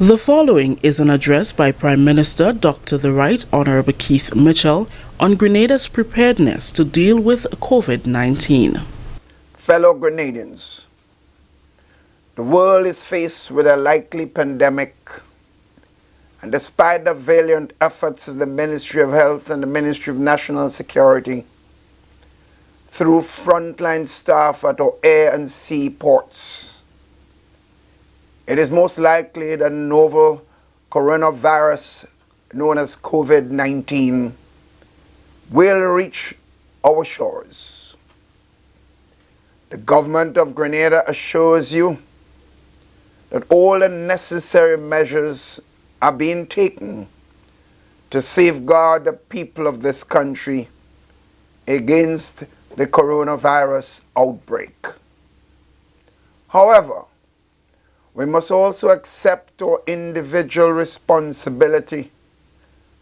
The following is an address by Prime Minister Dr. The Right Honourable Keith Mitchell on Grenada's preparedness to deal with COVID-19. Fellow Grenadians, the world is faced with a likely pandemic, and despite the valiant efforts of the Ministry of Health and the Ministry of National Security, through frontline staff at our air and sea ports, it is most likely that novel coronavirus known as COVID-19 will reach our shores. The government of Grenada assures you that all the necessary measures are being taken to safeguard the people of this country against the coronavirus outbreak. However, we must also accept our individual responsibility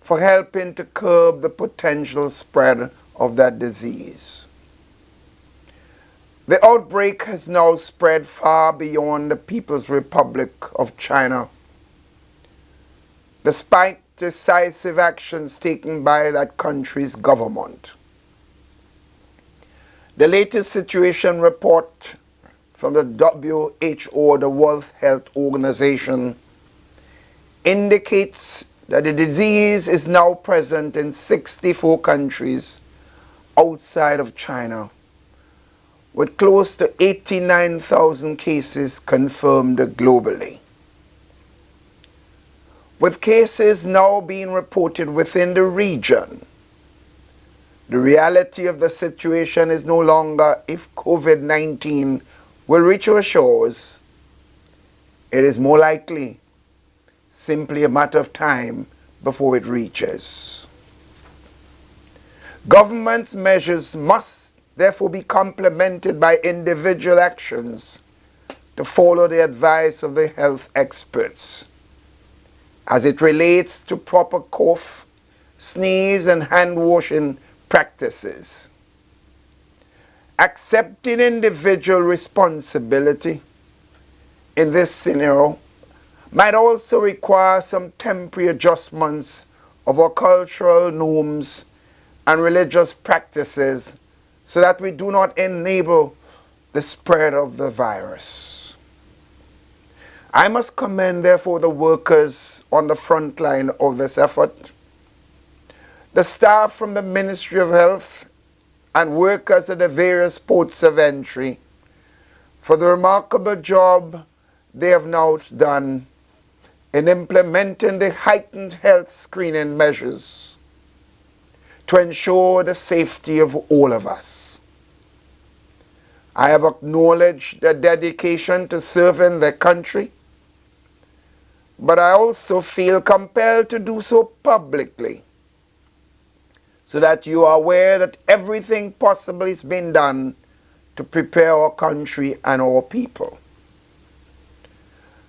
for helping to curb the potential spread of that disease. The outbreak has now spread far beyond the People's Republic of China, despite decisive actions taken by that country's government. The latest situation report from the WHO, the World Health Organization, indicates that the disease is now present in 64 countries outside of China, with close to 89,000 cases confirmed globally. With cases now being reported within the region, the reality of the situation is no longer if COVID-19 will reach our shores. It is more likely simply a matter of time before it reaches. Government's measures must therefore be complemented by individual actions to follow the advice of the health experts as it relates to proper cough, sneeze, and hand washing practices. Accepting individual responsibility in this scenario might also require some temporary adjustments of our cultural norms and religious practices so that we do not enable the spread of the virus. I must commend, therefore, the workers on the front line of this effort, the staff from the Ministry of Health, and workers at the various ports of entry for the remarkable job they have now done in implementing the heightened health screening measures to ensure the safety of all of us. I have acknowledged their dedication to serving their country, but I also feel compelled to do so publicly, so that you are aware that everything possible is being done to prepare our country and our people.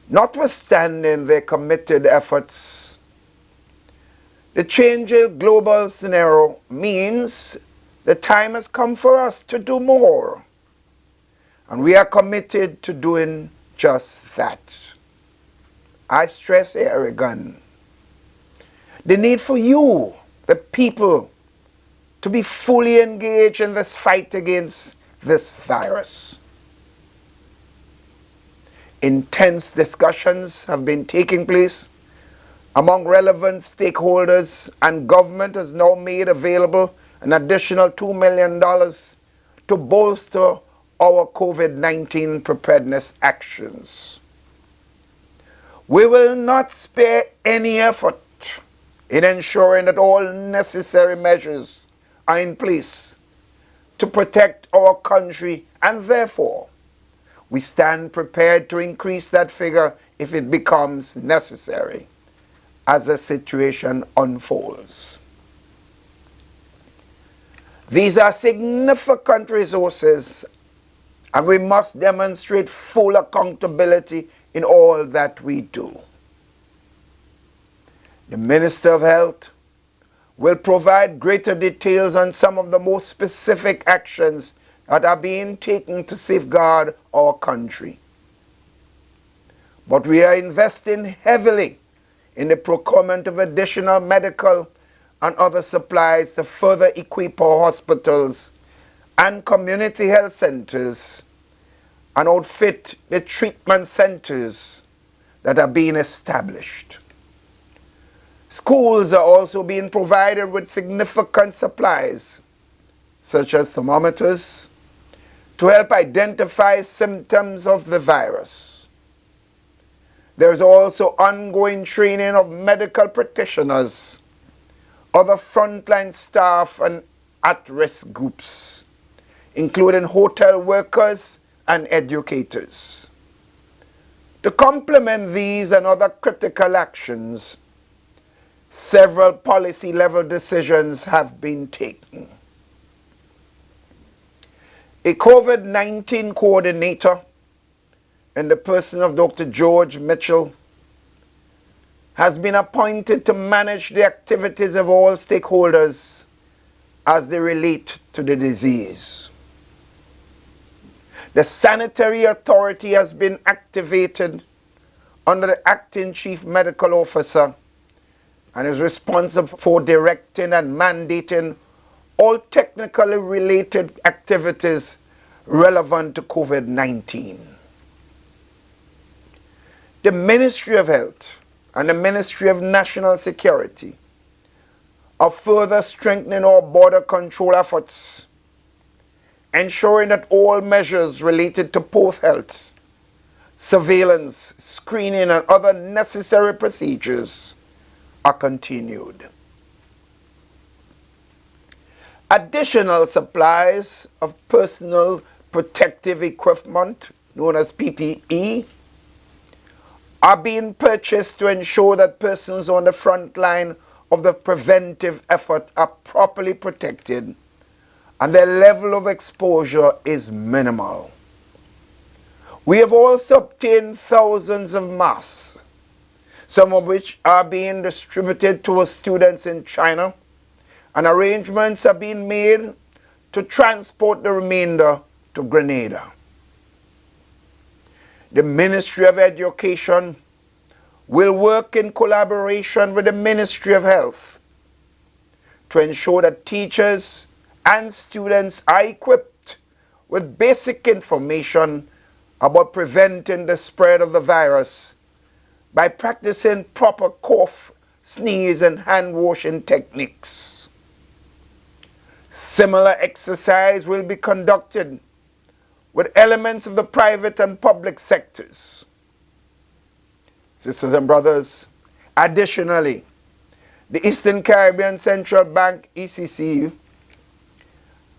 Notwithstanding their committed efforts, the changing global scenario means the time has come for us to do more, and we are committed to doing just that. I stress here again the need for you, the people, to be fully engaged in this fight against this virus. Intense discussions have been taking place among relevant stakeholders, and government has now made available an additional $2 million to bolster our COVID-19 preparedness actions. We will not spare any effort in ensuring that all necessary measures are in place to protect our country, and therefore we stand prepared to increase that figure if it becomes necessary as the situation unfolds. These are significant resources, and we must demonstrate full accountability in all that we do. The Minister of Health will provide greater details on some of the most specific actions that are being taken to safeguard our country. But we are investing heavily in the procurement of additional medical and other supplies to further equip our hospitals and community health centers and outfit the treatment centers that are being established. Schools are also being provided with significant supplies, such as thermometers, to help identify symptoms of the virus. There is also ongoing training of medical practitioners, other frontline staff, and at-risk groups, including hotel workers and educators. To complement these and other critical actions, several policy-level decisions have been taken. A COVID-19 coordinator in the person of Dr. George Mitchell has been appointed to manage the activities of all stakeholders as they relate to the disease. The Sanitary Authority has been activated under the Acting Chief Medical Officer and is responsible for directing and mandating all technically related activities relevant to COVID-19. The Ministry of Health and the Ministry of National Security are further strengthening our border control efforts, ensuring that all measures related to both health, surveillance, screening, and other necessary procedures are continued. Additional supplies of personal protective equipment, known as PPE, are being purchased to ensure that persons on the front line of the preventive effort are properly protected and their level of exposure is minimal. We have also obtained thousands of masks, some of which are being distributed to our students in China, and arrangements are being made to transport the remainder to Grenada. The Ministry of Education will work in collaboration with the Ministry of Health to ensure that teachers and students are equipped with basic information about preventing the spread of the virus by practicing proper cough, sneeze, and hand washing techniques. Similar exercise will be conducted with elements of the private and public sectors. Sisters and brothers, additionally, the Eastern Caribbean Central Bank, ECC,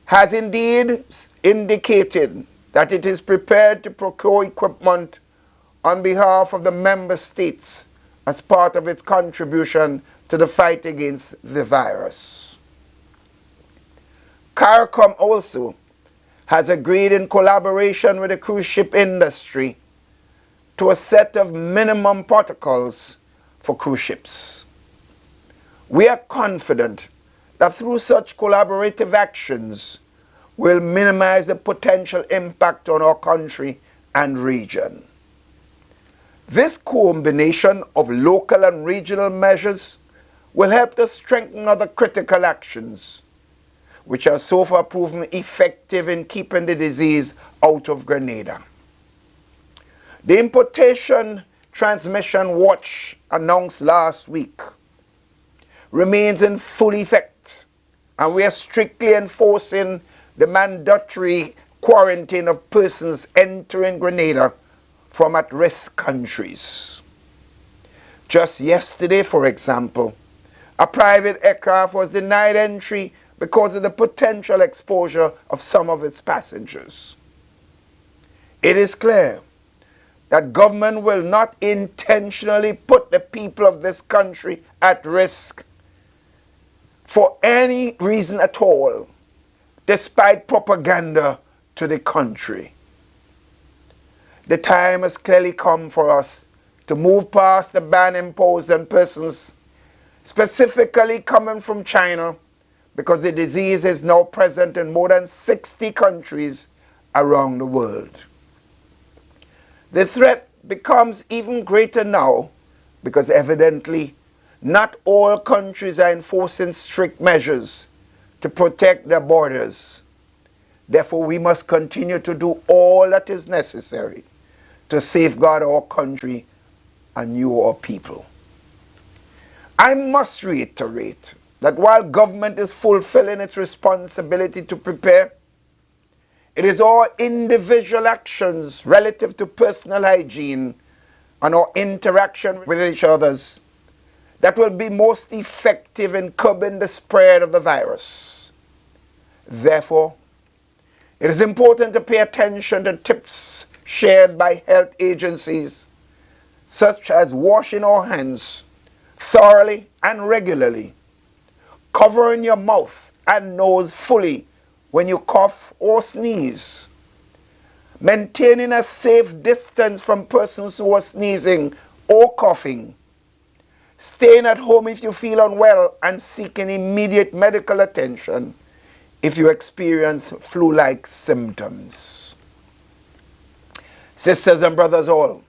has indeed indicated that it is prepared to procure equipment on behalf of the member states as part of its contribution to the fight against the virus. CARICOM also has agreed in collaboration with the cruise ship industry to a set of minimum protocols for cruise ships. We are confident that through such collaborative actions, we'll minimize the potential impact on our country and region. This combination of local and regional measures will help to strengthen other critical actions, which have so far proven effective in keeping the disease out of Grenada. The Importation Transmission Watch, announced last week, remains in full effect, and we are strictly enforcing the mandatory quarantine of persons entering Grenada from at-risk countries. Just yesterday, for example, a private aircraft was denied entry because of the potential exposure of some of its passengers. It is clear that government will not intentionally put the people of this country at risk for any reason at all, despite propaganda to the contrary. The time has clearly come for us to move past the ban imposed on persons specifically coming from China, because the disease is now present in more than 60 countries around the world. The threat becomes even greater now because evidently not all countries are enforcing strict measures to protect their borders. Therefore, we must continue to do all that is necessary to safeguard our country and you, our people. I must reiterate that while government is fulfilling its responsibility to prepare, it is our individual actions relative to personal hygiene and our interaction with each others that will be most effective in curbing the spread of the virus. Therefore, it is important to pay attention to tips shared by health agencies, such as washing our hands thoroughly and regularly, covering your mouth and nose fully when you cough or sneeze, maintaining a safe distance from persons who are sneezing or coughing, staying at home if you feel unwell and seeking immediate medical attention if you experience flu-like symptoms. Sisters and brothers all,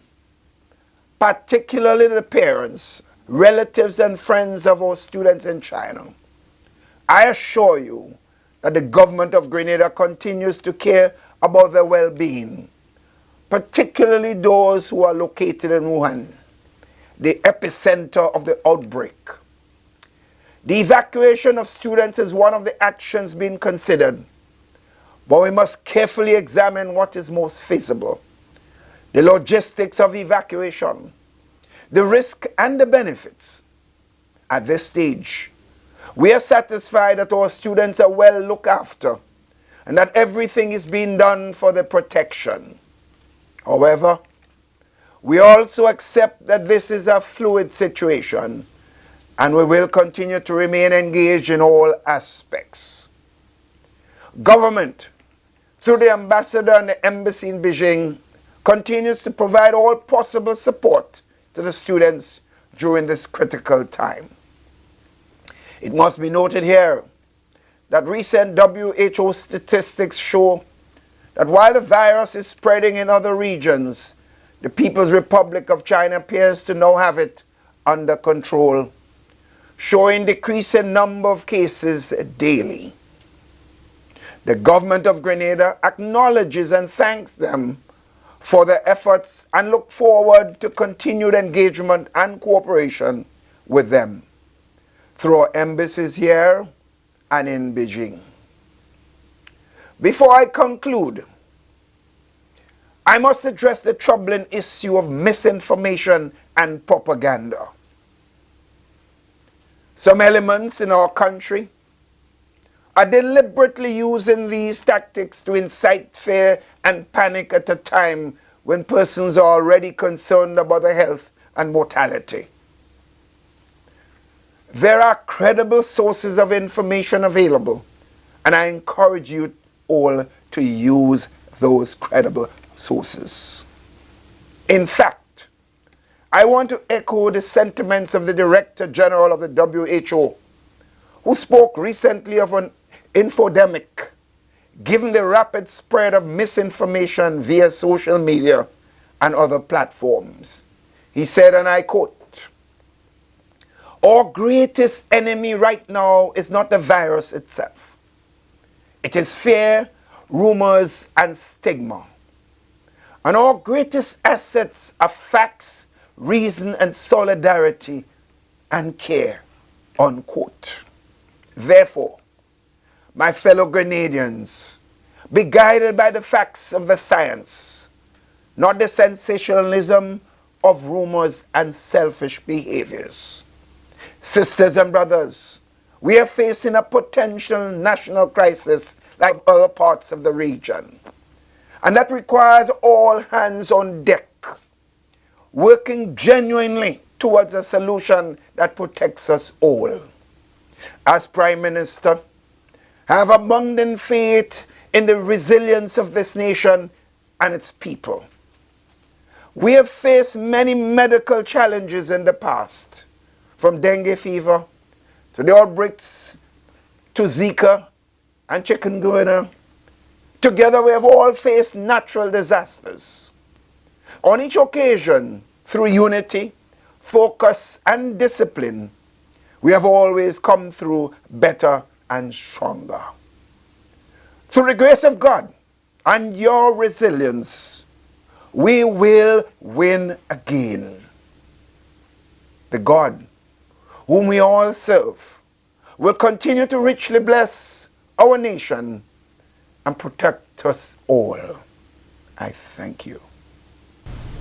particularly the parents, relatives and friends of our students in China, I assure you that the government of Grenada continues to care about their well-being, particularly those who are located in Wuhan, the epicenter of the outbreak. The evacuation of students is one of the actions being considered, but we must carefully examine what is most feasible, the logistics of evacuation, the risk and the benefits. At this stage, we are satisfied that our students are well looked after and that everything is being done for their protection. However, we also accept that this is a fluid situation and we will continue to remain engaged in all aspects. Government, through the ambassador and the embassy in Beijing, continues to provide all possible support to the students during this critical time. It must be noted here that recent WHO statistics show that while the virus is spreading in other regions, the People's Republic of China appears to now have it under control, showing decreasing number of cases daily. The government of Grenada acknowledges and thanks them for their efforts and look forward to continued engagement and cooperation with them through our embassies here and in Beijing. Before I conclude, I must address the troubling issue of misinformation and propaganda. Some elements in our country are deliberately using these tactics to incite fear and panic at a time when persons are already concerned about their health and mortality. There are credible sources of information available, and I encourage you all to use those credible sources. In fact, I want to echo the sentiments of the Director General of the WHO, who spoke recently of an infodemic, given the rapid spread of misinformation via social media and other platforms. He said, and I quote, "Our greatest enemy right now is not the virus itself. It is fear, rumors, and stigma. And our greatest assets are facts, reason, and solidarity, and care," unquote. Therefore, my fellow Grenadians, be guided by the facts of the science, not the sensationalism of rumors and selfish behaviors. Sisters and brothers, we are facing a potential national crisis like other parts of the region. And that requires all hands on deck, working genuinely towards a solution that protects us all. As Prime Minister, I have abundant faith in the resilience of this nation and its people. We have faced many medical challenges in the past, from dengue fever to the outbreaks to Zika and chikungunya. Together we have all faced natural disasters. On each occasion, through unity, focus, and discipline, we have always come through better and stronger. Through the grace of God and your resilience, we will win again. The God whom we all serve will continue to richly bless our nation and protect us all. I thank you.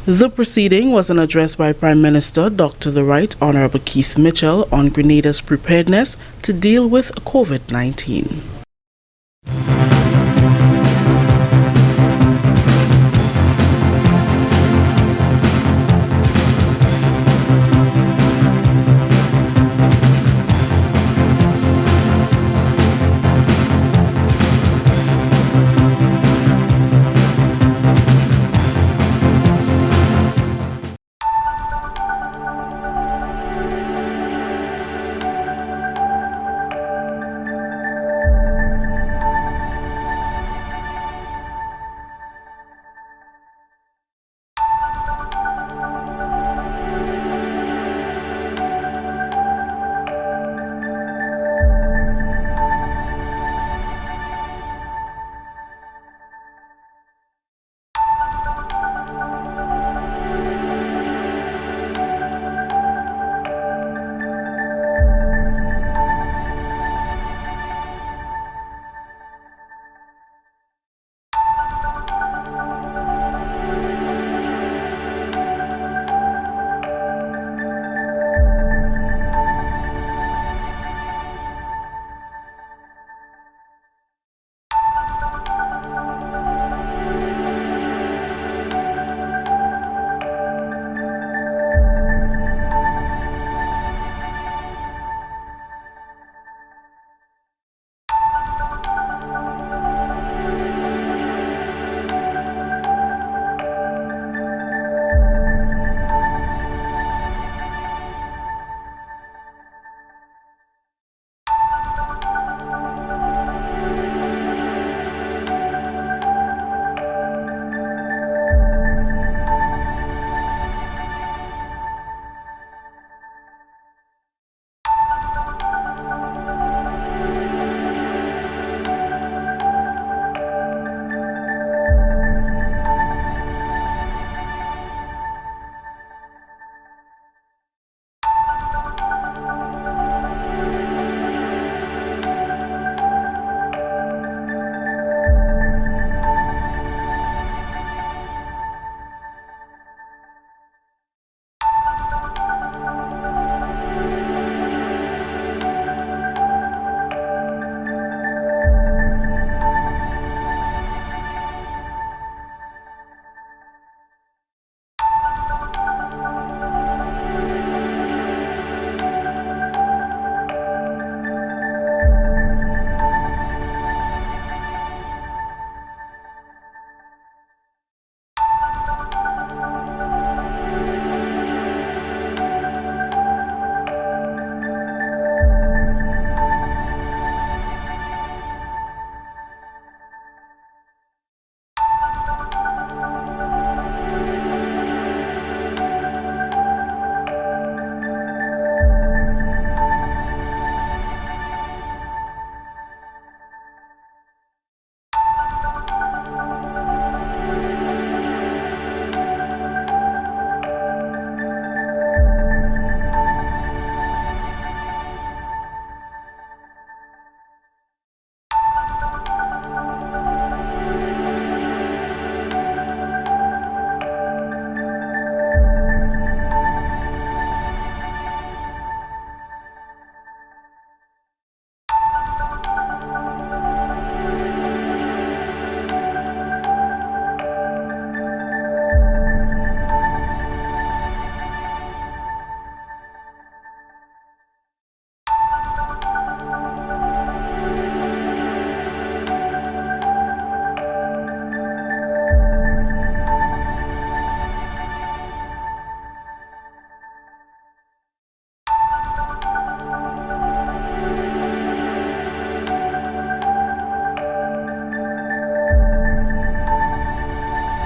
The proceeding was an address by Prime Minister Dr. the Right Honorable Keith Mitchell on Grenada's preparedness to deal with COVID-19.